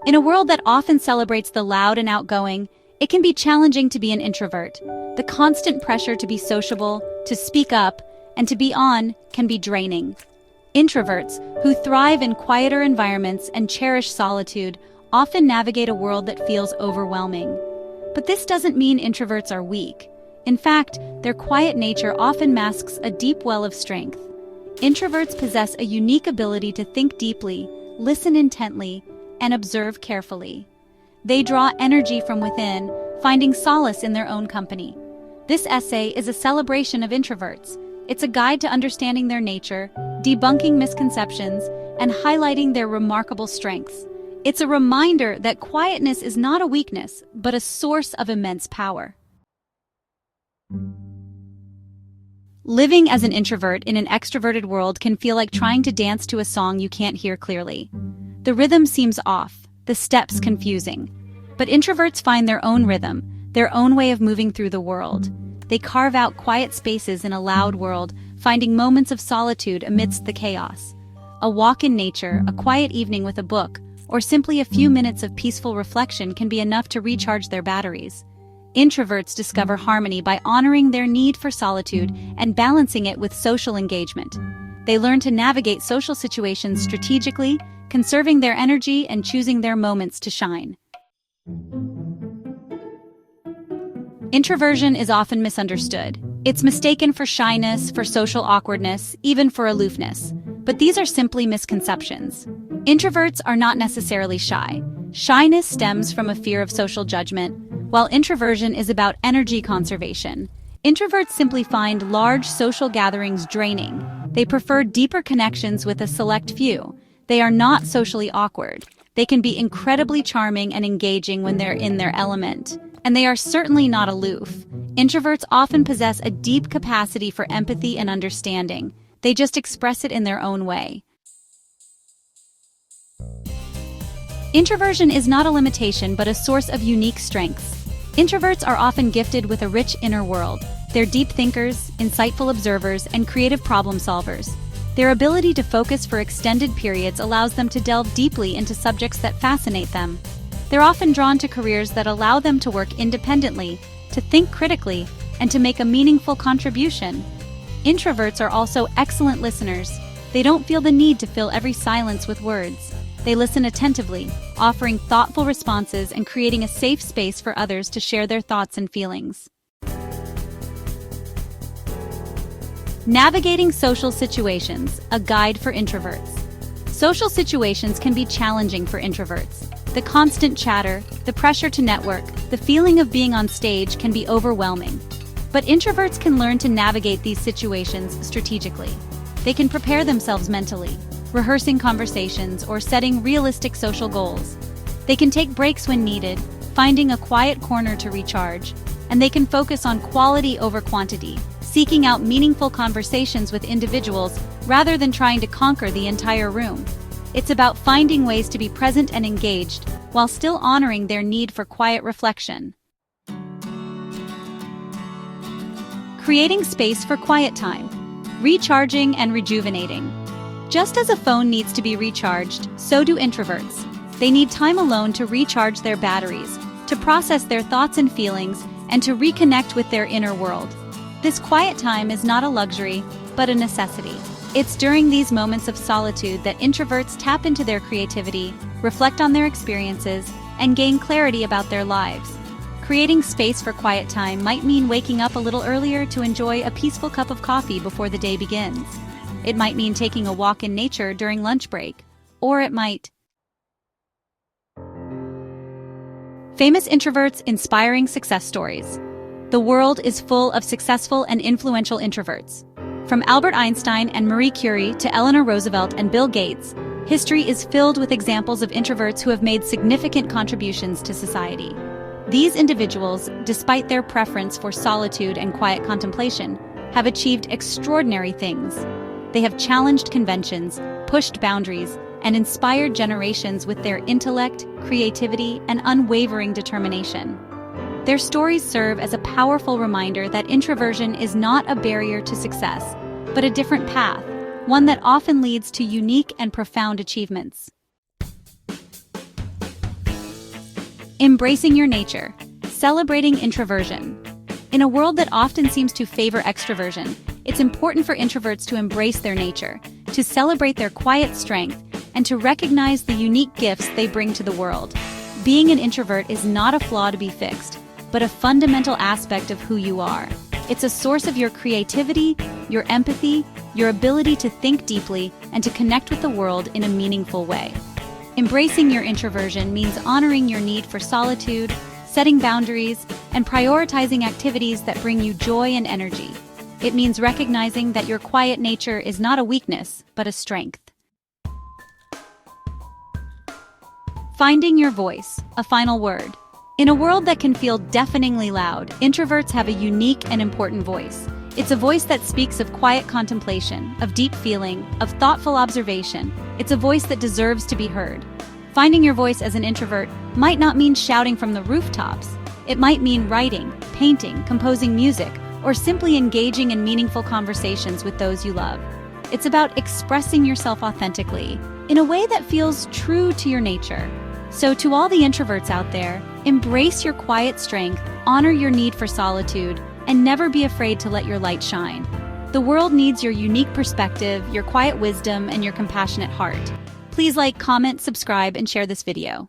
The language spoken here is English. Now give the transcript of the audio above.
In a world that often celebrates the loud and outgoing, it can be challenging to be an introvert. The constant pressure to be sociable, to speak up, and to be on can be draining. Introverts, who thrive in quieter environments and cherish solitude, often navigate a world that feels overwhelming. But this doesn't mean introverts are weak. In fact, their quiet nature often masks a deep well of strength. Introverts possess a unique ability to think deeply, listen intently, and observe carefully. They draw energy from within, finding solace in their own company. This essay is a celebration of introverts. It's a guide to understanding their nature, debunking misconceptions, and highlighting their remarkable strengths. It's a reminder that quietness is not a weakness, but a source of immense power. Living as an introvert in an extroverted world can feel like trying to dance to a song you can't hear clearly. The rhythm seems off, the steps confusing. But introverts find their own rhythm, their own way of moving through the world. They carve out quiet spaces in a loud world, finding moments of solitude amidst the chaos. A walk in nature, a quiet evening with a book, or simply a few minutes of peaceful reflection can be enough to recharge their batteries. Introverts discover harmony by honoring their need for solitude and balancing it with social engagement. They learn to navigate social situations strategically, conserving their energy and choosing their moments to shine. Introversion is often misunderstood. It's mistaken for shyness, for social awkwardness, even for aloofness. But these are simply misconceptions. Introverts are not necessarily shy. Shyness stems from a fear of social judgment, while introversion is about energy conservation. Introverts simply find large social gatherings draining. They prefer deeper connections with a select few. They are not socially awkward. They can be incredibly charming and engaging when they're in their element. And they are certainly not aloof. Introverts often possess a deep capacity for empathy and understanding. They just express it in their own way. Introversion is not a limitation but a source of unique strengths. Introverts are often gifted with a rich inner world. They're deep thinkers, insightful observers, and creative problem solvers. Their ability to focus for extended periods allows them to delve deeply into subjects that fascinate them. They're often drawn to careers that allow them to work independently, to think critically, and to make a meaningful contribution. Introverts are also excellent listeners. They don't feel the need to fill every silence with words. They listen attentively, offering thoughtful responses and creating a safe space for others to share their thoughts and feelings. Navigating social situations, a guide for introverts. Social situations can be challenging for introverts. The constant chatter, the pressure to network, the feeling of being on stage can be overwhelming. But introverts can learn to navigate these situations strategically. They can prepare themselves mentally, rehearsing conversations or setting realistic social goals. They can take breaks when needed, finding a quiet corner to recharge, and they can focus on quality over quantity, seeking out meaningful conversations with individuals rather than trying to conquer the entire room. It's about finding ways to be present and engaged while still honoring their need for quiet reflection. Creating space for quiet time. Recharging and rejuvenating. Just as a phone needs to be recharged, so do introverts. They need time alone to recharge their batteries, to process their thoughts and feelings, and to reconnect with their inner world. This quiet time is not a luxury, but a necessity. It's during these moments of solitude that introverts tap into their creativity, reflect on their experiences, and gain clarity about their lives. Creating space for quiet time might mean waking up a little earlier to enjoy a peaceful cup of coffee before the day begins. It might mean taking a walk in nature during lunch break, or it might. Famous introverts inspiring success stories. The world is full of successful and influential introverts. From Albert Einstein and Marie Curie to Eleanor Roosevelt and Bill Gates, history is filled with examples of introverts who have made significant contributions to society. These individuals, despite their preference for solitude and quiet contemplation, have achieved extraordinary things. They have challenged conventions, pushed boundaries, and inspired generations with their intellect, creativity, and unwavering determination. Their stories serve as a powerful reminder that introversion is not a barrier to success, but a different path, one that often leads to unique and profound achievements. Embracing your nature. Celebrating introversion. In a world that often seems to favor extroversion, it's important for introverts to embrace their nature, to celebrate their quiet strength, and to recognize the unique gifts they bring to the world. Being an introvert is not a flaw to be fixed, but a fundamental aspect of who you are. It's a source of your creativity, your empathy, your ability to think deeply, and to connect with the world in a meaningful way. Embracing your introversion means honoring your need for solitude, setting boundaries, and prioritizing activities that bring you joy and energy. It means recognizing that your quiet nature is not a weakness, but a strength. Finding your voice, a final word. In a world that can feel deafeningly loud, introverts have a unique and important voice. It's a voice that speaks of quiet contemplation, of deep feeling, of thoughtful observation. It's a voice that deserves to be heard. Finding your voice as an introvert might not mean shouting from the rooftops. It might mean writing, painting, composing music, or simply engaging in meaningful conversations with those you love. It's about expressing yourself authentically, in a way that feels true to your nature. So to all the introverts out there, embrace your quiet strength, honor your need for solitude, and never be afraid to let your light shine. The world needs your unique perspective, your quiet wisdom, and your compassionate heart. Please like, comment, subscribe, and share this video.